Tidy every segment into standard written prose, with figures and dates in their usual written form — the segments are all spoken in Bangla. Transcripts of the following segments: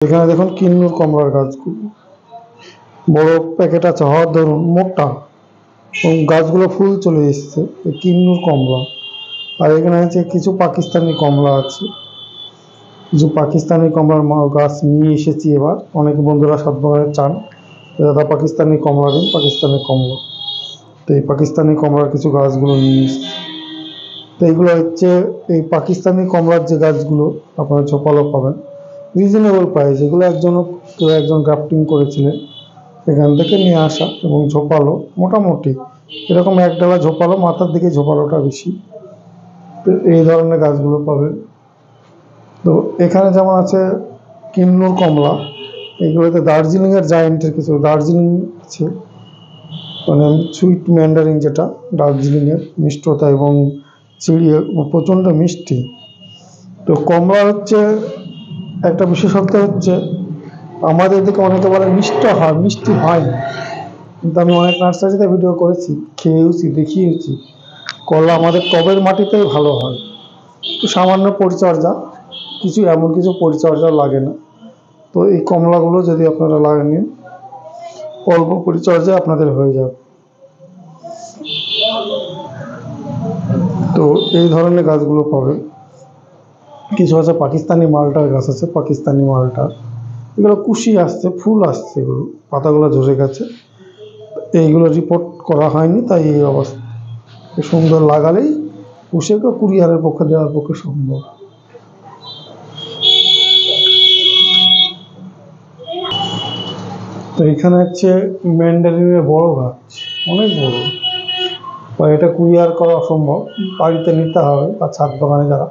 এখানে দেখুন কিন্নুর কমলার গাছগুলো বড় প্যাকেট আছে, হওয়ার ধরুন মোটা, এবং গাছগুলো ফুল চলে এসছে। কিন্নুর কমলা। আর এখানে আছে কিছু পাকিস্তানি কমলা আছে, কিছু পাকিস্তানি কমলার গাছ নিয়ে এসেছি। এবার অনেক বন্ধুরা সদ্ভাবে চান দাদা পাকিস্তানি কমলা দিন, পাকিস্তানি কমলা। তো এই পাকিস্তানি কমলার কিছু গাছগুলো নিয়ে এসছি। তো এইগুলো হচ্ছে এই পাকিস্তানি কমলার যে গাছগুলো আপনারা ঝোপালো পাবেন রিজনেবল প্রাইস। এগুলো কেউ একজন গ্রাফটিং করেছিলেন, এখান থেকে নিয়ে আসা, এবং ঝোপালো মোটামুটি এরকম এক ডালা ঝোপালো, মাথার দিকে ঝোপালোটা বেশি। তো এই ধরনের গাছগুলো পাবেন। তো এখানে যেমন আছে কিন্নুর কমলা, এগুলোতে দার্জিলিংয়ের জায়েন্টের কিছু দার্জিলিং আছে, মানে সুইট ম্যান্ডারিন, যেটা দার্জিলিংয়ের মিষ্টতা এবং চিড়িয়ে প্রচণ্ড মিষ্টি। তো কমলা হচ্ছে একটা বিশেষত্ব হচ্ছে আমাদের দিকে অনেকে বলে মিষ্টি হয় না, কিন্তু আমি অনেক নার্সারিতে ভিডিও করেছি, খেয়েওছি, দেখিয়েছি কলা আমাদের টবের মাটিতেই ভালো হয়। তো সামান্য পরিচর্যা, এমন কিছু পরিচর্যা লাগে না। তো এই কমলাগুলো যদি আপনারা নিন, অল্প পরিচর্যায় আপনাদের হয়ে যাবে। তো এই ধরনের গাছগুলো পাবে। কিছু আছে পাকিস্তানি মালটার গাছ আছে, পাকিস্তানি মালটার, এগুলো কুশি আসছে, ফুল আসছে, এগুলো পাতাগুলো ঝরে গেছে। এইগুলো রিপোর্ট করা হয়নি, তাই এই অবস্থা। সুন্দর লাগালেই কুশিকে কুরিয়ারের পক্ষে দেওয়ার পক্ষে সম্ভব। তো এখানে হচ্ছে ম্যান্ডারিনের বড় গাছ, অনেক বড়, বা এটা কুরিয়ার করা অসম্ভব, বাড়িতে নিতে হবে, বা ছাদ বাগানে যারা,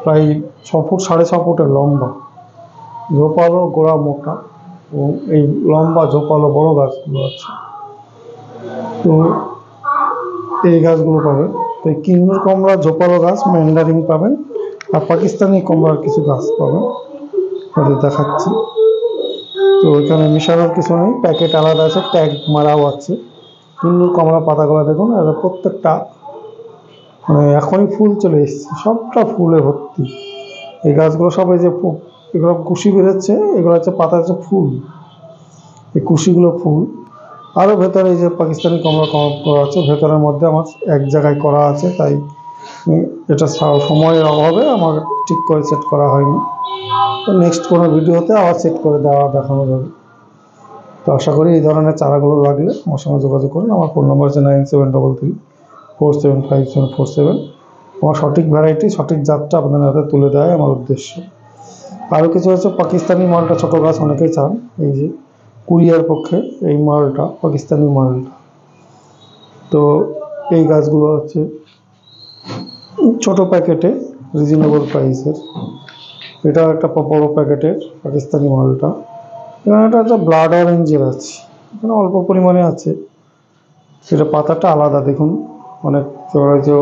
প্রায় 6 ফুট 6.5 ফুটের লম্বা, ঝোপালো, গোড়া মোটা, এবং এই লম্বা ঝোপালো বড় গাছগুলো আছে। তো এই গাছগুলো পাবেন। তো এই কিন্নুর কমলা ঝোপালো গাছ, ম্যান্ডারিন পাবেন, আর পাকিস্তানি কমলার কিছু গাছ পাবেন, ওদের দেখাচ্ছি। তো এখানে মিশানোর কিছু নেই, প্যাকেট আলাদা আছে, ট্যাগ মারাও আছে। কিন্নুর কমলা পাতাগুলো দেখুন, এরা প্রত্যেকটা মানে এখনই ফুল চলে এসছে, সবটা ফুলে ভর্তি। এই গাছগুলো সব এই যে এগুলো কুশি বেরোচ্ছে, এগুলো হচ্ছে পাতা, হচ্ছে ফুল, এই কুশিগুলো ফুল। আরও ভেতরে এই যে পাকিস্তানি কমলা করা আছে, ভেতরের মধ্যে আমার এক জায়গায় করা আছে, তাই এটা সময়ের অভাবে আমার ঠিক করে সেট করা হয়নি। তো নেক্সট কোনো ভিডিওতে আবার সেট করে দেখানো যাবে। তো আশা করি এই ধরনের চারাগুলো লাগলে আমার সঙ্গে যোগাযোগ করুন। আমার ফোন নম্বর হচ্ছে 9733475747। আমার সঠিক ভ্যারাইটি, সঠিক জাতটা আপনাদের হাতে তুলে দেয় আমার উদ্দেশ্য। আরও কিছু হচ্ছে পাকিস্তানি মালটা, ছোটো গাছ অনেকেই চান, এই যে কুরিয়ার পক্ষে এই মালটা, পাকিস্তানি মালটা। তো এই গাছগুলো হচ্ছে ছোট প্যাকেটে রিজনেবল প্রাইসের। এটা একটা বড় প্যাকেটের পাকিস্তানি মালটা। এখানে একটা ব্লাড অরেঞ্জের আছে, এখানে অল্প পরিমাণে আছে, সেটা পাতাটা আলাদা দেখুন, অনেক যে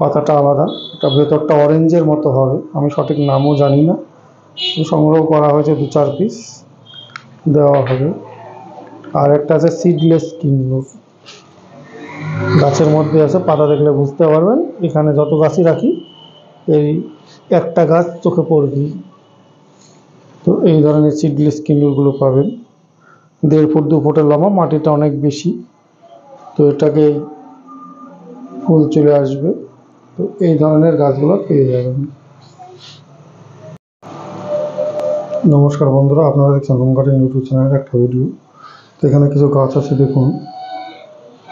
পাতাটা আলাদা, এটা ভেতরটা অরেঞ্জের মতো হবে, আমি সঠিক নামও জানি না, সংগ্রহ করা হয়েছে 2-4 পিস, দেওয়া হবে। আর একটা আছে সিডলেস কিন্নুর, গাছের মধ্যে আছে, পাতা দেখলে বুঝতে পারবেন। এখানে যত গাছই রাখি এই একটা গাছ চোখে পড়বি। তো এই ধরনের সিডলেস কিন্নুরগুলো পাবেন, 1.5 ফুট 2 ফুটের লম্বা, মাটিটা অনেক বেশি, তো এটাকে ফুল চলে আসবে। তো এই ধরনের গাছগুলো পেয়ে যাবেন। নমস্কার বন্ধুরা, আপনারা দেখছেন হোম গার্ডেন ইউটিউব চ্যানেলের একটা ভিডিও। তো এখানে কিছু গাছ আছে দেখুন,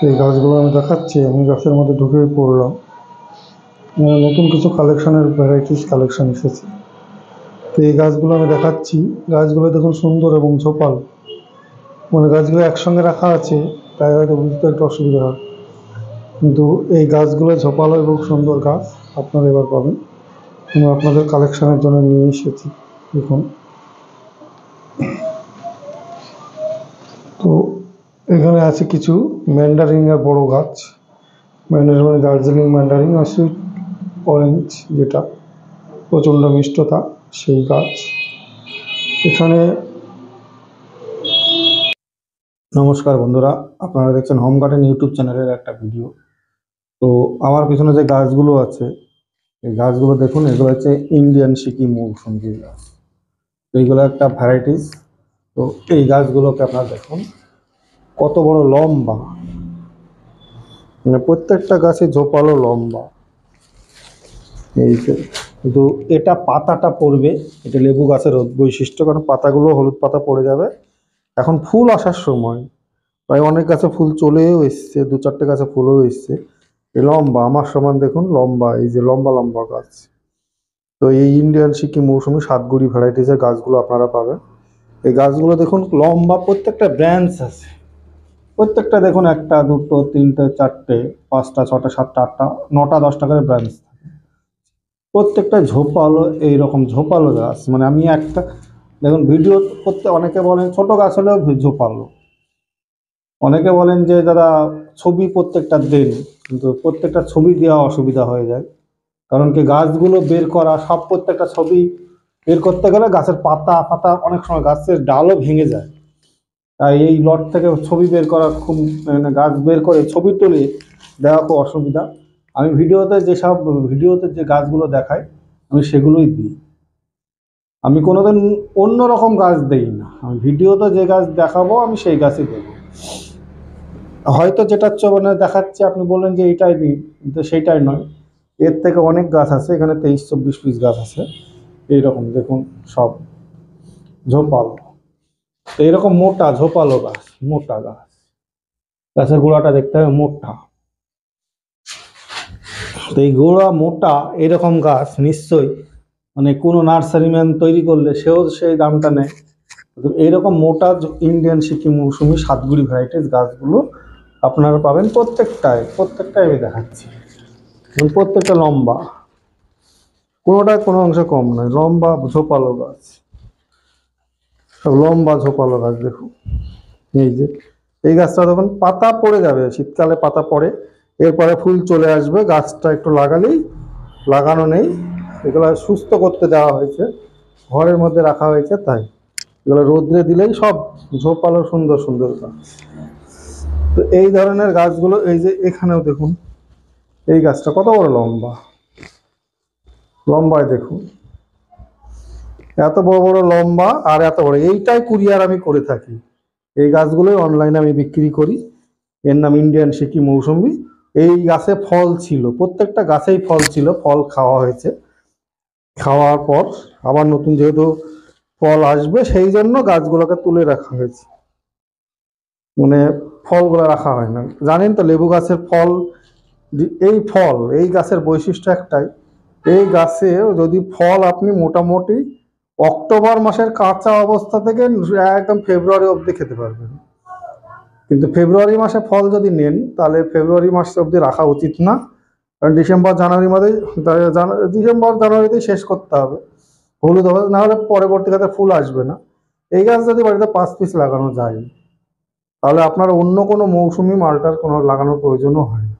এই গাছগুলো আমি দেখাচ্ছি। আমি গাছের মধ্যে ঢুকেই পড়লাম, নতুন কিছু কালেকশনের ভ্যারাইটিস কালেকশন এসেছে। তো এই গাছগুলো আমি দেখাচ্ছি। গাছগুলো দেখুন সুন্দর এবং ঝোপাল, মানে গাছগুলো একসঙ্গে রাখা আছে তাই হয়তো বুঝতে একটু অসুবিধা হয়, কিন্তু এই গাছগুলো ঝোপালো এবং সুন্দর গাছ আপনারা এবার পাবেন। আমি আপনাদের কালেকশনের জন্য নিয়ে এসেছি দেখুন। তো এখানে আছে কিছু ম্যান্ডারিনের বড় গাছ, ম্যান্ডারিন দার্জিলিং ম্যান্ডারিন আর সুইট অরেঞ্জ, যেটা প্রচণ্ড মিষ্টতা, সেই গাছ এখানে। নমস্কার বন্ধুরা, আপনারা দেখছেন হোম গার্ডেন ইউটিউব চ্যানেলের একটা ভিডিও। তো আমার পিছনে যে গাছগুলো আছে, এই গাছগুলো দেখুন, এগুলো হচ্ছে ইন্ডিয়ান সিকি মৌসুমী গাছ। এইগুলো একটা ভ্যারাইটিস। তো এই গাছগুলোকে আপনারা দেখুন কত বড় লম্বা, মানে প্রত্যেকটা গাছে ঝোপালো লম্বা। এই যে, কিন্তু এটা পাতাটা পড়বে, এটা লেবু গাছের বৈশিষ্ট্য, কারণ পাতাগুলো হলুদ পাতা পড়ে যাবে। এখন ফুল আসার সময়, প্রায় অনেক গাছে ফুল চলেও এসছে, 2-4টে গাছে ফুলও এসছে। এই লম্বা আমার সমান দেখুন লম্বা, এই যে লম্বা লম্বা গাছ। তো এই ইন্ডিয়ান সিকিম মৌসুমি সাতগুড়ি ভ্যারাইটিসের গাছগুলো আপনারা পাবেন। এই গাছগুলো দেখুন লম্বা, প্রত্যেকটা ব্রাঞ্চ আছে, প্রত্যেকটা দেখুন 1টা 2টো 3টে 4টে 5টা 6টা 7টা 8টা 9টা 10টা করে ব্রাঞ্চ থাকে। প্রত্যেকটা ঝোপালো, এইরকম ঝোপালো গাছ। মানে আমি একটা দেখুন ভিডিও করতে, অনেকে বলেন ছোট গাছ হলেও ঝোপালো, অনেকে বলেন যে দাদা ছবি প্রত্যেকটা দেন, কিন্তু প্রত্যেকটা ছবি দেওয়া অসুবিধা হয়ে যায়। কারণ কি গাছগুলো বের করা, সব প্রত্যেকটা ছবি বের করতে গেলে গাছের পাতা পাতা অনেক সময় গাছের ডালও ভেঙে যায়। তাই এই লট থেকে ছবি বের করা খুব, মানে গাছ বের করে ছবি তুলে দেওয়া খুব অসুবিধা। আমি ভিডিওতে যে গাছগুলো দেখাই আমি সেগুলোই দিই। আমি কোনোদিন অন্য রকম গাছ দেই না, আমি ভিডিওতে যে গাছ দেখাবো আমি সেই গাছই দেবো। হয়তো যেটা মানে দেখাচ্ছে আপনি বললেন যে এইটাই দিই, কিন্তু সেইটাই নয়, এর থেকে অনেক গাছ আছে। এখানে 23-24 পিস গাছ আছে এইরকম দেখুন, সব ঝোপালো। এইরকম মোটা ঝোপালো গাছ, মোটা গাছ, গাছের গোড়াটা দেখতে হবে মোটা। তো এই গোড়া মোটা এরকম গাছ নিশ্চয়ই মানে কোনো নার্সারিম্যান তৈরি করলে সেও সেই দামটা নেয়। এইরকম মোটা ইন্ডিয়ান সিকিম মৌসুমি সাতগুড়ি ভ্যারাইটিস গাছগুলো আপনারা পাবেন প্রত্যেকটাই আমি দেখাচ্ছি। প্রত্যেকটা লম্বা, কোনোটায় কোনো অংশে কম নয়, লম্বা ঝোপালো গাছ, সব লম্বা ঝোপালো গাছ দেখুন। এই যে এই গাছটা তখন পাতা পড়ে যাবে, শীতকালে পাতা পড়ে, এরপরে ফুল চলে আসবে। গাছটা একটু লাগানো নেই, এগুলো সুস্থ করতে দেওয়া হয়েছে, ঘরের মধ্যে রাখা হয়েছে, তাই এগুলো রোদ্রে দিলেই সব ঝোপালো সুন্দর সুন্দর গাছ। তো এই ধরনের গাছগুলো, এই যে এখানেও দেখুন এই গাছটা কত বড় লম্বায় দেখুন, এত বড় বড় লম্বা আর এত বড়। এইটাই কুরিয়ার আমি করে থাকি, এই গাছগুলোই অনলাইনে আমি বিক্রি করি। এর নাম ইন্ডিয়ান সিকিম মৌসুমি। এই গাছে ফল ছিল, প্রত্যেকটা গাছেই ফল ছিল, ফল খাওয়া হয়েছে, খাওয়ার পর আবার নতুন যেহেতু ফল আসবে সেই জন্য গাছগুলোকে তুলে রাখা হয়েছে, মানে ফলগুলো রাখা হয় না। জানেন তো লেবু গাছের ফল, এই গাছের বৈশিষ্ট্য একটাই, এই গাছে যদি ফল আপনি মোটামুটি অক্টোবর মাসের কাঁচা অবস্থা থেকে একদম ফেব্রুয়ারি অবধি খেতে পারবেন। কিন্তু ফেব্রুয়ারি মাসে ফল যদি নেন তাহলে ফেব্রুয়ারি মাস অবধি রাখা উচিত না, কারণ ডিসেম্বর জানুয়ারিতেই শেষ করতে হবে, হলুদ হবে, না হলে পরবর্তীকালে ফুল আসবে না। এই গাছ যদি বাড়িতে 5 পিস লাগানো যায় তাহলে আপনার অন্য কোনো মৌসুমি মালটার কোনো লাগানোর প্রয়োজনও হয় না।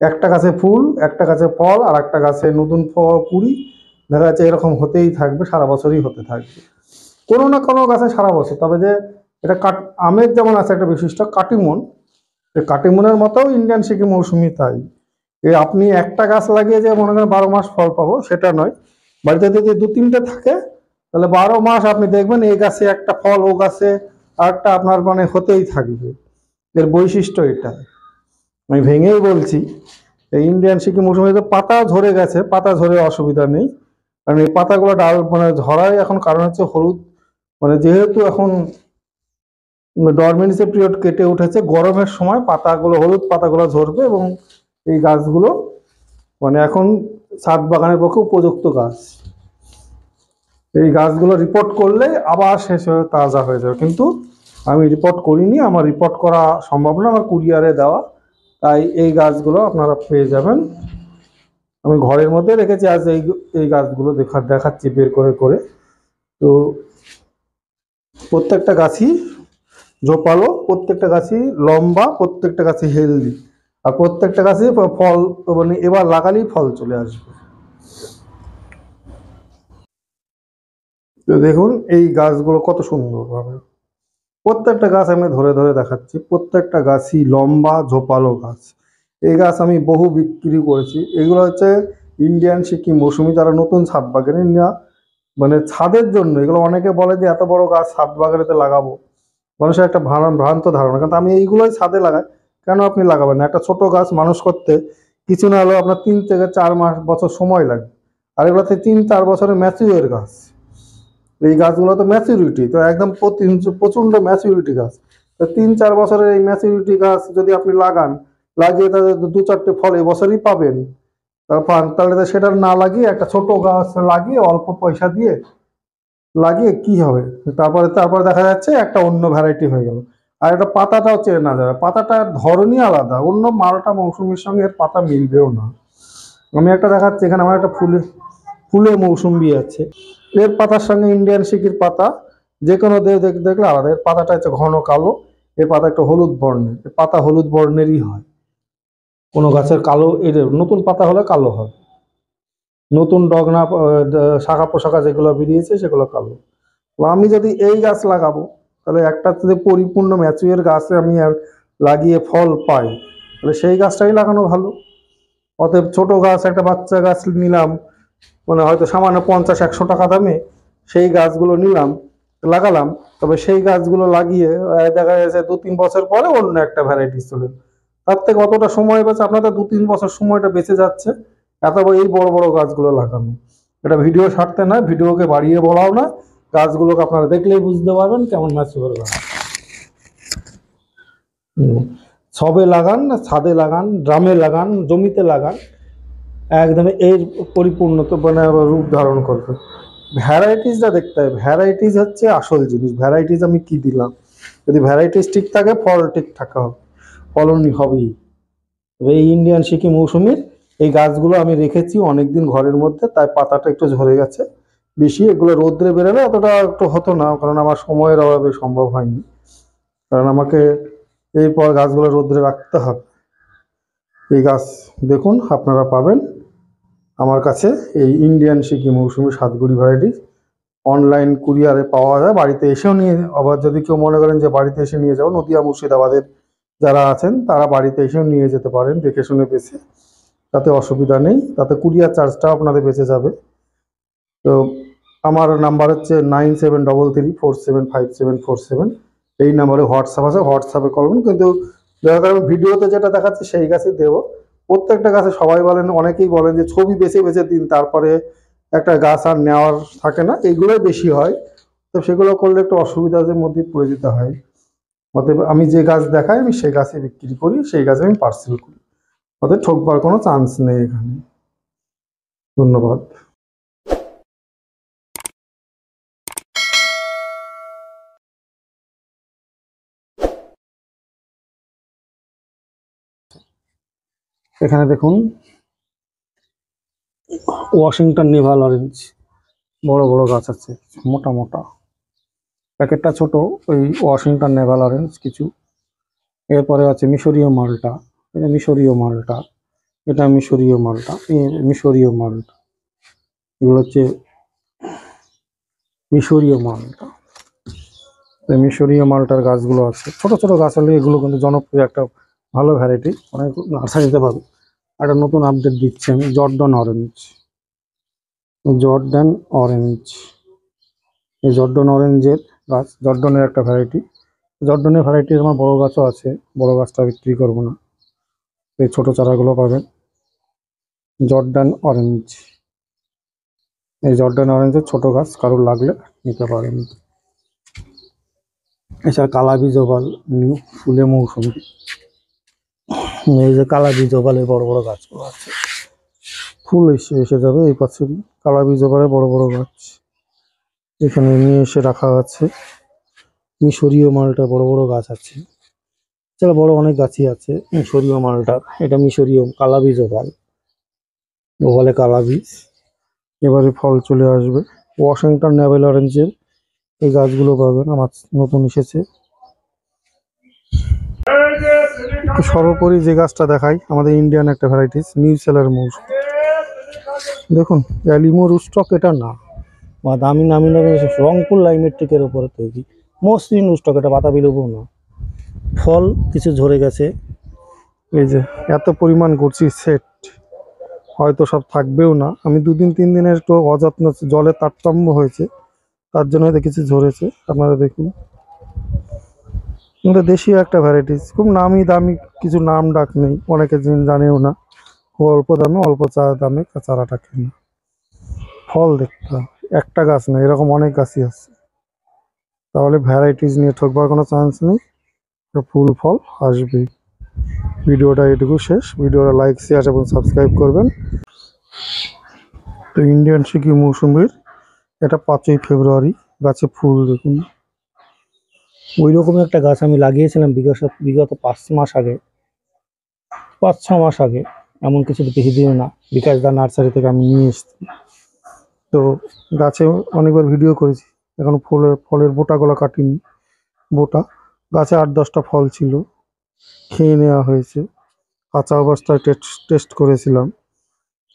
একটা গাছে ফুল, একটা গাছে ফল, আর একটা গাছে নতুন কুড়ি, দেখা যাচ্ছে এরকম হতেই থাকবে, সারা বছরই হতে থাকবে কোনো না কোনো গাছে সারা বছর। তবে যে এটা আমের যেমন আছে একটা বিশিষ্ট কাটিমন, এই কাটিমনের মতো ইন্ডিয়ান সিকিম মৌসুমি তাই। আপনি একটা গাছ লাগিয়ে যে মনে করেন 12 মাস ফল পাবো সেটা নয়, বাড়িতে যদি 2-3টে থাকে তাহলে 12 মাস আপনি দেখবেন এই গাছে একটা ফল, ও গাছে আরেকটা আপনার মানে হতেই থাকবে। এর বৈশিষ্ট্য এটা, আমি ভেঙেই বলছি। এই ইন্ডিয়ান সিকিম মৌসুমিতে পাতা ঝরে গেছে, পাতা ঝরে অসুবিধা নেই, কারণ এই পাতাগুলো ডাল মানে ঝরাই এখন কারণ হচ্ছে হলুদ, মানে যেহেতু এখন ডরমেন্সি পিরিয়ড কেটে উঠেছে, গরমের সময় পাতাগুলো হলুদ পাতাগুলো ঝরবে এবং এই গাছগুলো মানে এখন ছাদ বাগানের পক্ষে উপযুক্ত গাছ। এই গাছগুলো রিপোর্ট করলে আবার শেষ হয়ে তাজা হয়ে যাবে, কিন্তু আমি রিপোর্ট করিনি, আমার রিপোর্ট করা সম্ভব না, আমার কুরিয়ারে দেওয়া, তাই এই গাছগুলো আপনারা পেয়ে যাবেন। আমি ঘরের মধ্যে রেখেছি আজ এই গাছগুলো দেখাচ্ছি বের করে করে। তো প্রত্যেকটা গাছই ঝোপালো, প্রত্যেকটা গাছই লম্বা, প্রত্যেকটা গাছই হেলদি, আর প্রত্যেকটা গাছই ফল মানে এবার লাগালেই ফল চলে আসবে। তো দেখুন এই গাছগুলো কত সুন্দরভাবে, প্রত্যেকটা গাছ আমি ধরে ধরে দেখাচ্ছি, প্রত্যেকটা গাছই লম্বা ঝোপালো গাছ। এই গাছ আমি বহু বিক্রি করেছি। এগুলো হচ্ছে ইন্ডিয়ান সিকিম মৌসুমি, যারা নতুন ছাদ বাগানে না মানে ছাদের জন্য এগুলো। অনেকে বলে যে এত বড় গাছ ছাদ বাগানেতে লাগাবো, মানুষের একটা ভ্রান্ত ধারণা। কিন্তু আমি এইগুলোই ছাদে লাগাই। কেন আপনি লাগাবেন না? একটা ছোট গাছ মানুষ করতে কিছু না হলেও আপনার 3 থেকে 4 বছর সময় লাগে। আর এগুলোতে 3-4 বছরের ম্যাচিওর গাছ। এই গাছগুলো তো ম্যাচিউরিটি, তো একদম প্রচণ্ড ম্যাচিউরিটি গাছ। তো 3-4 বছরের এই ম্যাচিউরিটি গাছ যদি আপনি লাগান, লাগিয়ে তাদের 2-4টে ফল এবছরই পাবেন, তাহলে তো সেটা না লাগিয়ে একটা ছোট গাছ লাগিয়ে অল্প পয়সা দিয়ে লাগিয়ে কি হবে? তারপরে দেখা যাচ্ছে একটা অন্য ভ্যারাইটি হয়ে গেল। আর এটা পাতাটাও চেনা যাবে, পাতাটার ধরনই আলাদা, অন্য মালটা মৌসুমীর সঙ্গে এর পাতা মিলবেও না। আমি একটা দেখাচ্ছি, এখানে আমার একটা ফুলে মৌসুম্বি আছে, এর পাতার সঙ্গে ইন্ডিয়ান সিকির পাতা যে কোনো দেখলে আলাদা। এর পাতাটা হচ্ছে ঘন কালো, এর পাতা একটু হলুদ বর্ণের, এর পাতা হলুদ বর্ণেরই হয়। কোনো গাছের কালো, এর নতুন পাতা হলে কালো হয়, নতুন ডগনা শাখা পোশাখা যেগুলো বেরিয়েছে সেগুলো কালো। তো আমি যদি এই গাছ লাগাবো, তাহলে একটা যদি পরিপূর্ণ ম্যাচুয়ার গাছে আমি আর লাগিয়ে ফল পাই, তাহলে সেই গাছটাই লাগানো ভালো। অতএব ছোট গাছ, একটা বাচ্চা গাছ নিলাম, মানে হয়তো সামান্য 50-100 টাকা দামে সেই গাছগুলো নিলাম, লাগালাম, তবে সেই গাছগুলো লাগিয়ে দেখা যাচ্ছে 2-3 বছর পরে অন্য একটা ভ্যারাইটি চলে। তার থেকে অতটা সময় বেঁচে, আপনাদের 2-3 বছর সময়টা বেঁচে যাচ্ছে এই বড় বড় গাছগুলো লাগানো। এটা ভিডিও ছাড়তে না, ভিডিওকে বাড়িয়ে বলাও না, গাছগুলোকে আপনারা দেখলেই বুঝতে পারবেন কেমন ম্যাচিওর গাছ। সবে লাগান, ছাদে লাগান, ড্রামে লাগান, জমিতে লাগান, একদম এর পরিপূর্ণ তো মানে রূপ ধারণ করবে। ভ্যারাইটিসটা দেখতে হবে, ভ্যারাইটিস হচ্ছে আসল জিনিস। ভ্যারাইটিস আমি কি দিলাম, যদি ভ্যারাইটিস ঠিক থাকে ফল ঠিক থাকা হবে, ফলনই হবেই। তবে এই ইন্ডিয়ান সিকি মৌসুমির এই গাছগুলো আমি রেখেছি অনেকদিন ঘরের মধ্যে, তাই পাতাটা একটু ঝরে গেছে বেশি। এগুলো রোদ্রে বেরোলে অতটা একটু হতো না, কারণ আমার সময়ের অভাবে সম্ভব হয়নি, কারণ আমাকে এরপর গাছগুলো রোদ্রে রাখতে হবে। এই গাছ দেখুন আপনারা পাবেন আমার কাছে, এই ইন্ডিয়ান সিকি মৌসুমি সাতগুড়ি ভ্যারাইটি অনলাইন কুরিয়ারে পাওয়া যায়, বাড়িতে এসেও নিয়ে। আবার যদি কেউ মনে করেন যে বাড়িতে এসে নিয়ে যাও, নদিয়া মুর্শিদাবাদের যারা আছেন তারা বাড়িতে এসেও নিয়ে যেতে পারেন দেখে শুনে বেছে, তাতে অসুবিধা নেই, তাতে কুরিয়ার চার্জটাও আপনাদের বেঁচে যাবে। তো আমার নাম্বার হচ্ছে 9733475747। এই নাম্বারে হোয়াটসঅ্যাপ আছে, হোয়াটসঅ্যাপে করবেন। কিন্তু দেখা গেল ভিডিওতে যেটা দেখাচ্ছে সেই গাছই দেবো। প্রত্যেকটা গাছে সবাই বলেন, অনেকেই বলেন যে ছবি বেছে বেছে দিন, তারপরে একটা গাছ আর নেওয়ার থাকে না, এইগুলোই বেশি হয়। তো সেগুলো করলে একটু অসুবিধার মধ্যে পড়ে যেতে হয়। অতএব আমি যে গাছ দেখাই আমি সেই গাছে বিক্রি করি, সেই গাছে আমি পার্সেল করি, অতএব ঠকবার কোনো চান্স নেই এখানে। ধন্যবাদ। এখানে দেখুন ওয়াশিংটন নেভাল অরেঞ্জ, বড় বড় গাছ আছে, মোটা মোটা, প্যাকেটটা ছোট। ওই ওয়াশিংটন নেভাল অরেঞ্জ কিছু। এরপরে আছে মিশরীয় মালটা, এটা মিশরীয় মালটা, এটা মিশরীয় মালটা, মিশরীয় মালটা, এগুলো হচ্ছে মিশরীয় মালটা। এই মিশরীয় মালটার গাছগুলো আছে, ছোট ছোট গাছ হলে এগুলো কিন্তু জনপ্রিয় একটা ভালো ভ্যারাইটি, অনেক নার্সারিতে পাবে। একটা নতুন আপডেট দিচ্ছি আমি, জর্ডন অরেঞ্জ, জর্ডান অরেঞ্জ। এই জর্ডন অরেঞ্জের গাছ, জর্ডনের একটা ভ্যারাইটি। জর্ডনের ভ্যারাইটির আমার বড় গাছও আছে, বড় গাছটা বিক্রি করবো না, এই ছোট চারাগুলো পাবেন। জর্ডান অরেঞ্জ, এই জর্ডান অরেঞ্জের ছোট গাছ কারোর লাগলে নিতে পারেন। এছাড়া কালাবি জবাল, নিউ ফুলে মৌসুমি, এই যে কালাবি জবালের বড় বড় গাছগুলো আছে, ফুল এসে যাবে এই বছরই। কালাবি জবালের বড় বড় গাছ এখানে নিয়ে এসে রাখা আছে। মিশরীয় মালটা বড় বড় গাছ আছে, এছাড়া বড় অনেক গাছই আছে। মিশরীয় মালটা, এটা মিশরীয় কালাবি জবাল, বলে কালাবি। এবারে ফল চলে আসবে। ওয়াশিংটন নেভেল অরেঞ্জের এই গাছগুলো পাবেন, আমার নতুন এসেছে। সর্বোপরি যে গাছটা দেখাই, আমাদের ইন্ডিয়ান একটা ভ্যারাইটিস নিউ সেলার মৌসুম। দেখুন অ্যালিমো রুস্টক এটা না, বা দামি নামি নামে রংপুর লাইমেট্রিকের উপরে তৈরি মসৃণ রুস্টক, এটা পাতা বিলোপও না। ফল কিছু ঝরে গেছে, এই যে এত পরিমাণ করছি সেট, হয়তো সব থাকবেও না। আমি 2-3 দিনের একটু অযত্ন, জলের তারতম্য হয়েছে, তার জন্য হয়তো কিছু ঝরেছে। আপনারা দেখুন, এটা দেশীয় একটা ভ্যারাইটিস, খুব নামি দামি কিছু নাম ডাক নেই, অনেকে জানেও না। খুব অল্প দামে, অল্প দামে চারাটা কেনা। ফল দেখতে হবে, একটা গাছ না, এরকম অনেক গাছই আছে। তাহলে ভ্যারাইটিস নিয়ে ঠকবার কোনো চান্স নেই, ফুল ফল আসবেই। ভিডিওটা এটুকু শেষ। ভিডিওটা লাইক, শেয়ার এবং সাবস্ক্রাইব করবেন। তো ইন্ডিয়ান সিকি মৌসুমীর এটা 5ই ফেব্রুয়ারি, গাছে ফুল দেখুন। ওই রকম একটা গাছ আমি লাগিয়েছিলাম বিগত 5 মাস আগে, 5-6 মাস আগে, এমন কিছু বেশি দিনও না। বিকাশ দা নার্সারি থেকে আমি নিয়ে এসেছি। তো গাছে অনেকবার ভিডিও করেছি, এখন ফলের বোটাগুলো কাটিনি। বোটা গাছে 8-10টা ফল ছিল, খেয়ে নেওয়া হয়েছে। কাঁচা অবস্থায় টেস্ট করেছিলাম।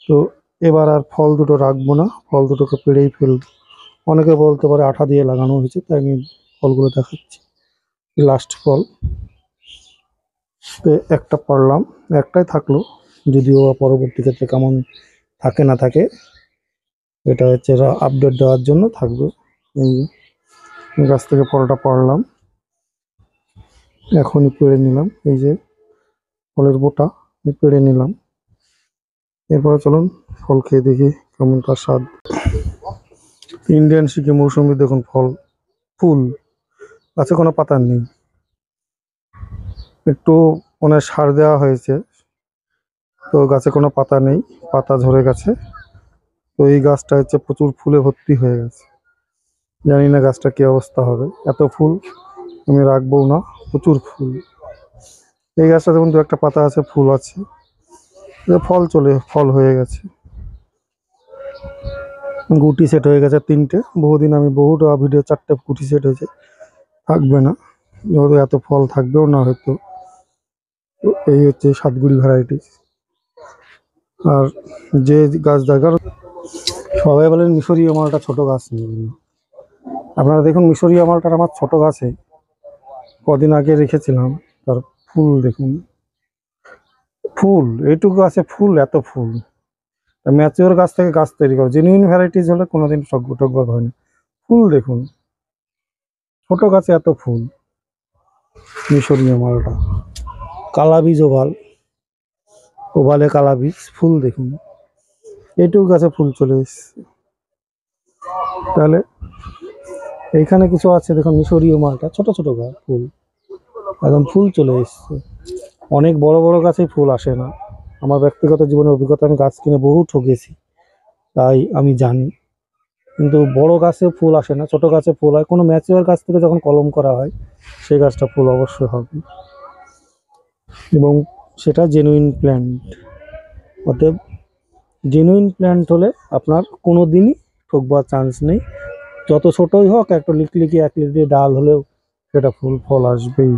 তো এবার আর ফল দুটো রাখবো না, ফল দুটোকে পেড়েই ফেলবো। অনেকে বলতে পারে আঠা দিয়ে লাগানো হয়েছে, তাই আমি ফলগুলো দেখাচ্ছি। লাস্ট ফল, তো একটা পারলাম, একটাই থাকলো, যদিও পরবর্তী ক্ষেত্রে কেমন থাকে না থাকে এটা হচ্ছে আপডেট দেওয়ার জন্য থাকবে। এই যে গাছ থেকে ফলটা পারলাম, এখনই পেড়ে নিলাম। এই যে ফলের বোটা পেড়ে নিলাম। এরপরে চলুন ফল খেয়ে দেখি কেমন তার স্বাদ। ইন্ডিয়ান সিকি মৌসুমি দেখুন, ফুল, গাছে কোনো পাতা নেই। একটু মানে সার দেওয়া হয়েছে, তো গাছে কোনো পাতা নেই, পাতা ঝরে গেছে। তো এই গাছটা হচ্ছে প্রচুর ফুলে ভর্তি হয়ে গেছে। জানি না গাছটা কি অবস্থা হবে, এত ফুল আমি রাখবো না, প্রচুর ফুল। এই গাছটা যেমন 2-একটা পাতা আছে, ফুল আছে, ফল হয়ে গেছে। গুটি সেট হয়ে গেছে 3টে। বহুদিন আমি বহুটা ভিডিও 4টে গুটি সেট হয়েছে, থাকবে না, যেহেতু এত ফল থাকবেও না হয়তো। তো এই হচ্ছে সাতগুড়ি ভ্যারাইটিস। আর যে গাছ দেখার, সবাই বলেন মিশরীয় মালটা ছোট গাছ নেই। আপনারা দেখুন মিশরীয় মালটার আমার ছোট গাছে কদিন আগে রেখেছিলাম, তার ফুল দেখুন, ফুল এইটুকু আছে, ফুল এত ফুল। ম্যাচিওর গাছ থেকে গাছ তৈরি করে, জেনুইন ভ্যারাইটিস হলে কোনোদিন ঠকবার হয় না। ফুল দেখুন, ছোট গাছে এত ফুল। মিশরীয় মালটা কালা বীজ, ওভালে কালা বীজ, ফুল দেখুন, এইটুকু গাছে ফুল চলে এসছে। তাহলে এইখানে কিছু আছে দেখুন, মিশরীয় মালটা ছোট ছোট গাছ, ফুল একদম ফুল চলে এসছে। অনেক বড় বড় গাছে ফুল আসে না। আমার ব্যক্তিগত জীবনের অভিজ্ঞতা, আমি গাছ কিনে বহু ঠকেছি, তাই আমি জানি। কিন্তু বড় গাছে ফুল আসে না, ছোট গাছে ফুল হয়। কোনো ম্যাচিওর গাছ থেকে যখন কলম করা হয়, সেই গাছটা ফুল অবশ্যই হবে, এবং সেটা জেনুইন প্ল্যান্ট। অতএব জেনুইন প্ল্যান্ট হলে আপনার কোনো দিনই ঠকবার চান্স নেই। যত ছোটই হোক, একটা লিকলিকি 1 লিটার ডাল হলেও সেটা ফুল ফল আসবেই।